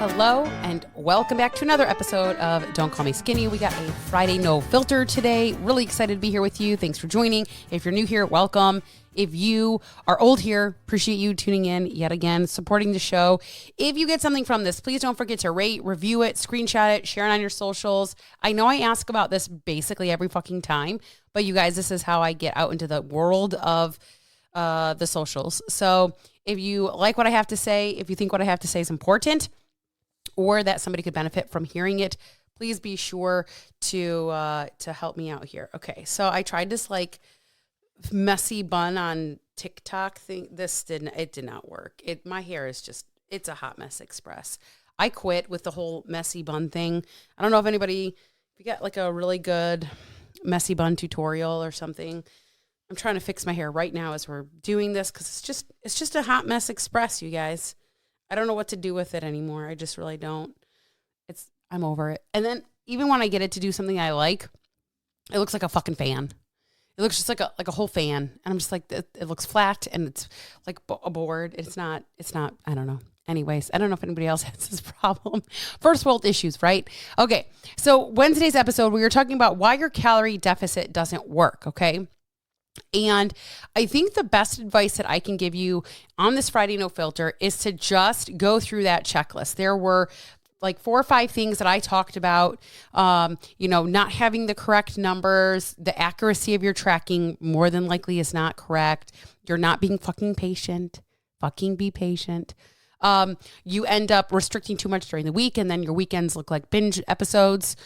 Hello and welcome back to another episode of Don't Call Me Skinny. We got a Friday no filter today. Really excited to be here with you. Thanks for joining. If you're new here, welcome. If you are old here, appreciate you tuning in yet again, supporting the show. If you get something from this, please don't forget to rate, review it, screenshot it, share it on your socials. I know I ask about this basically every fucking time, but you guys, this is how I get out into the world of the socials. So if you like what I have to say, if you think what I have to say is important, or that somebody could benefit from hearing it, please be sure to help me out here. Okay, so I tried this like messy bun on TikTok thing. It did not work. My hair is just, it's a hot mess express. I quit with the whole messy bun thing. I don't know if you got like a really good messy bun tutorial or something. I'm trying to fix my hair right now as we're doing this because it's just a hot mess express, you guys. I don't know what to do with it anymore. I just really don't. I'm over it. And then even when I get it to do something I like, it looks like a fucking fan. It looks just like a whole fan. And I'm just like, it looks flat and it's like a board. It's not, I don't know. Anyways, I don't know if anybody else has this problem. First world issues, right? Okay. So Wednesday's episode, we were talking about why your calorie deficit doesn't work. Okay. And I think the best advice that I can give you on this Friday No Filter is to just go through that checklist. There were like 4 or 5 things that I talked about, not having the correct numbers, the accuracy of your tracking more than likely is not correct. You're not being fucking patient. Fucking be patient. You end up restricting too much during the week, and then your weekends look like binge episodes.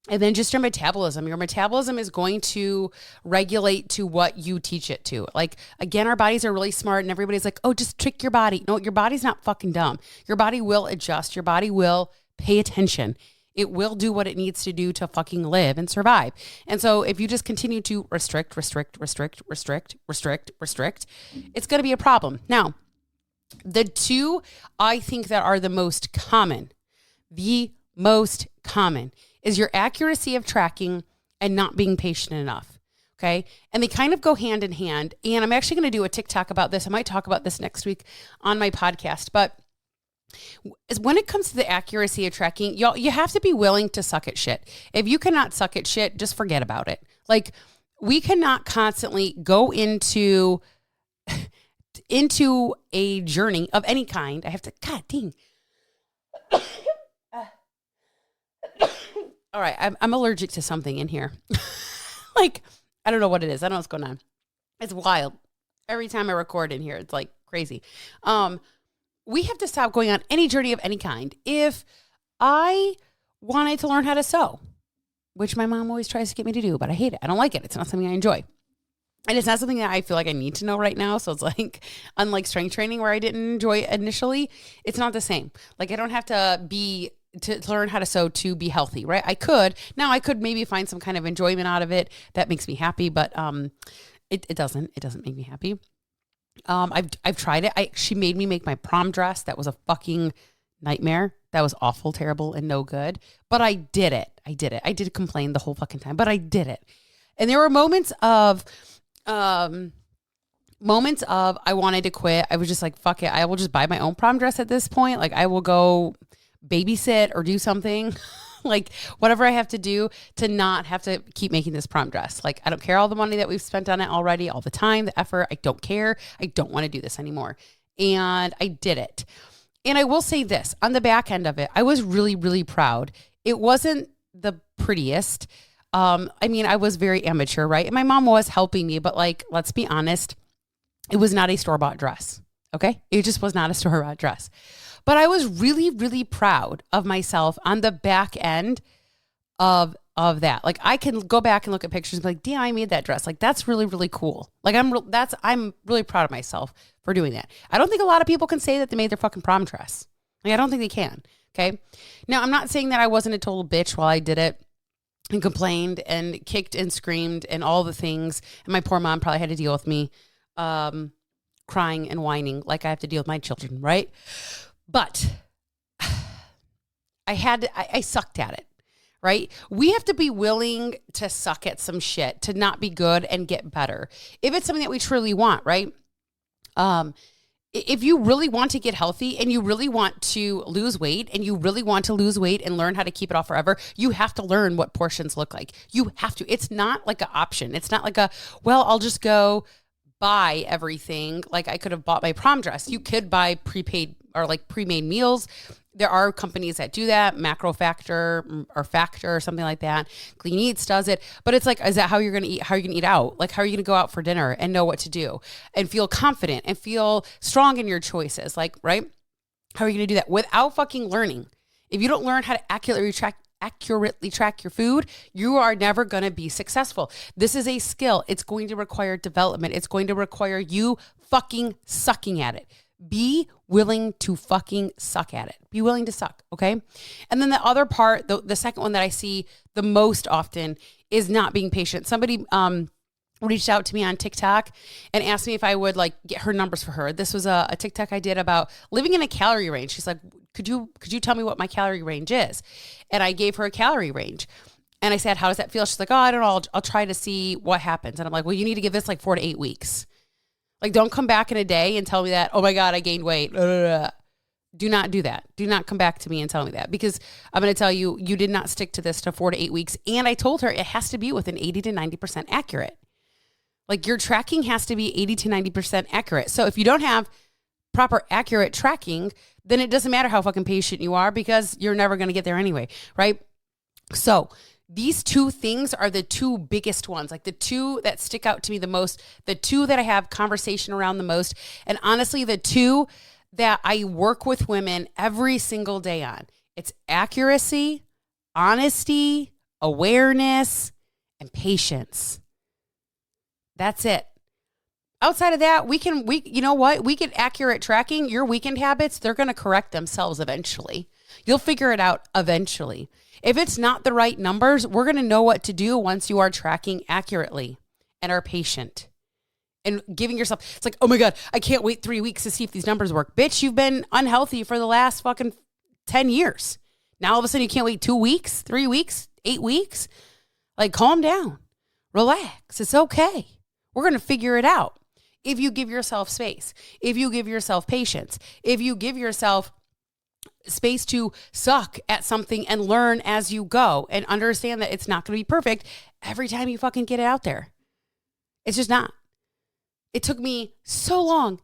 And then just your metabolism. Your metabolism is going to regulate to what you teach it to. Like, again, our bodies are really smart and everybody's like, oh, just trick your body. No, your body's not fucking dumb. Your body will adjust. Your body will pay attention. It will do what it needs to do to fucking live and survive. And so if you just continue to restrict, it's going to be a problem. Now, the two I think that are the most common is your accuracy of tracking and not being patient enough. Okay. And they kind of go hand in hand. And I'm actually going to do a TikTok about this. I might talk about this next week on my podcast. But when it comes to the accuracy of tracking, you have to be willing to suck at shit. If you cannot suck at shit, just forget about it. Like, we cannot constantly go into a journey of any kind. God dang. All right, I'm allergic to something in here. Like, I don't know what it is. I don't know what's going on. It's wild. Every time I record in here, it's like crazy. We have to stop going on any journey of any kind. If I wanted to learn how to sew, which my mom always tries to get me to do, but I hate it. I don't like it. It's not something I enjoy. And it's not something that I feel like I need to know right now. So it's like, unlike strength training where I didn't enjoy it initially, it's not the same. Like, I don't have to learn how to sew to be healthy, right? I could maybe find some kind of enjoyment out of it that makes me happy, but it doesn't make me happy. I've tried it. She made me make my prom dress. That was a fucking nightmare. That was awful, terrible, and no good. But I did it. I did complain the whole fucking time, but I did it. And there were moments of I wanted to quit. I was just like, fuck it. I will just buy my own prom dress at this point. Like, I will go babysit or do something like whatever I have to do to not have to keep making this prom dress. Like, I don't care all the money that we've spent on it already, all the time, the effort. I don't care. I don't want to do this anymore. And I did it. And I will say this, on the back end of it, I was really, really proud. It wasn't the prettiest. I was very amateur, right? And my mom was helping me, but like, let's be honest, it was not a store-bought dress. Okay. It just was not a store-bought dress. But I was really, really proud of myself on the back end of that. Like, I can go back and look at pictures and be like, damn, I made that dress. Like, that's really, really cool. Like, I'm really proud of myself for doing that. I don't think a lot of people can say that they made their fucking prom dress. Like, I don't think they can. Okay. Now, I'm not saying that I wasn't a total bitch while I did it and complained and kicked and screamed and all the things. And my poor mom probably had to deal with me crying and whining like I have to deal with my children, right? But I sucked at it, right? We have to be willing to suck at some shit, to not be good and get better. If it's something that we truly want, right? If you really want to get healthy and you really want to lose weight and you really want to lose weight and learn how to keep it off forever, you have to learn what portions look like. You have to. It's not like an option. It's not like well, I'll just go buy everything. Like I could have bought my prom dress. You could buy prepaid or like pre-made meals. There are companies that do that, Macro Factor or Factor or something like that. Clean Eats does it. But it's like, is that how you're going to eat? How are you going to eat out? Like, how are you going to go out for dinner and know what to do and feel confident and feel strong in your choices? Like, right? How are you going to do that without fucking learning? If you don't learn how to accurately track your food, you are never going to be successful. This is a skill. It's going to require development. It's going to require you fucking sucking at it. Be willing to fucking suck at it. Be willing to suck, okay? And then the other part, the second one that I see the most often is not being patient. Somebody reached out to me on TikTok and asked me if I would like get her numbers for her. This was a TikTok I did about living in a calorie range. She's like, could you tell me what my calorie range is? And I gave her a calorie range. And I said, how does that feel? She's like, oh, I don't know. I'll try to see what happens. And I'm like, well, you need to give this like 4 to 8 weeks. Like, don't come back in a day and tell me that, oh my God, I gained weight. Do not do that. Do not come back to me and tell me that, because I'm going to tell you, you did not stick to this to 4 to 8 weeks. And I told her it has to be within 80 to 90% accurate. Like your tracking has to be 80 to 90% accurate. So if you don't have proper accurate tracking, then it doesn't matter how fucking patient you are, because you're never going to get there anyway. Right. So these two things are the two biggest ones, like the two that stick out to me the most, the two that I have conversation around the most, and honestly, the two that I work with women every single day on. It's accuracy, honesty, awareness, and patience. That's it. Outside of that, you know what? We get accurate tracking. Your weekend habits, they're going to correct themselves eventually. You'll figure it out eventually. If it's not the right numbers, we're going to know what to do once you are tracking accurately and are patient and giving yourself, it's like, oh my God, I can't wait 3 weeks to see if these numbers work. Bitch, you've been unhealthy for the last fucking 10 years. Now all of a sudden you can't wait 2 weeks, 3 weeks, 8 weeks. Like, calm down, relax. It's okay. We're going to figure it out. If you give yourself space, if you give yourself patience, if you give yourself space to suck at something and learn as you go and understand that it's not going to be perfect every time you fucking get it out there. It's just not. It took me so long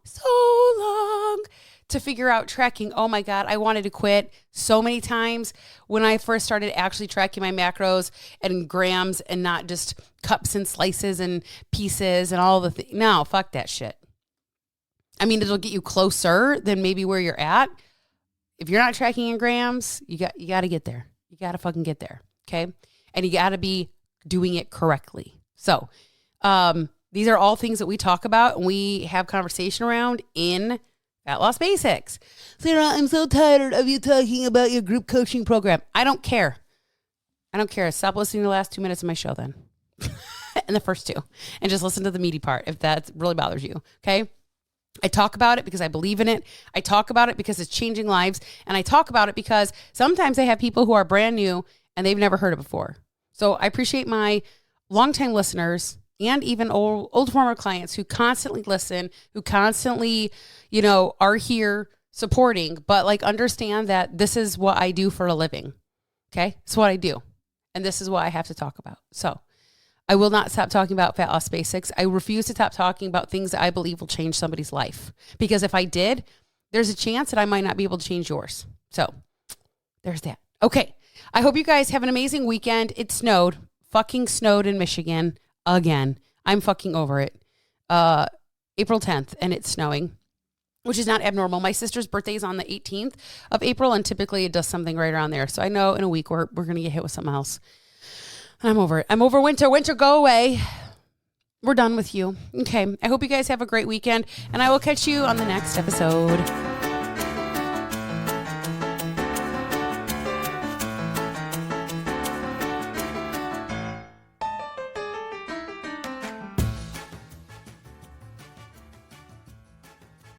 to figure out tracking. Oh my God, I wanted to quit so many times when I first started actually tracking my macros and grams and not just cups and slices and pieces and all the things. No, fuck that shit. I mean, it'll get you closer than maybe where you're at. If you're not tracking in grams, you got to get there. You got to fucking get there. Okay. And you got to be doing it correctly. So, these are all things that we talk about and we have conversation around in Fat Loss Basics. Sarah, I'm so tired of you talking about your group coaching program. I don't care. Stop listening to the last 2 minutes of my show then. And the first 2. And just listen to the meaty part if that really bothers you. Okay. I talk about it because I believe in it. I talk about it because it's changing lives. And I talk about it because sometimes I have people who are brand new and they've never heard it before. So I appreciate my longtime listeners and even old former clients who constantly listen, who constantly, are here supporting, but like understand that this is what I do for a living. Okay. It's what I do. And this is what I have to talk about. So I will not stop talking about Fat Loss Basics. I refuse to stop talking about things that I believe will change somebody's life. Because if I did, there's a chance that I might not be able to change yours. So there's that. Okay. I hope you guys have an amazing weekend. It snowed. Fucking snowed in Michigan again. I'm fucking over it. April 10th and it's snowing, which is not abnormal. My sister's birthday is on the 18th of April and typically it does something right around there. So I know in a week we're going to get hit with something else. I'm over it. I'm over winter. Winter, go away. We're done with you. Okay. I hope you guys have a great weekend and I will catch you on the next episode.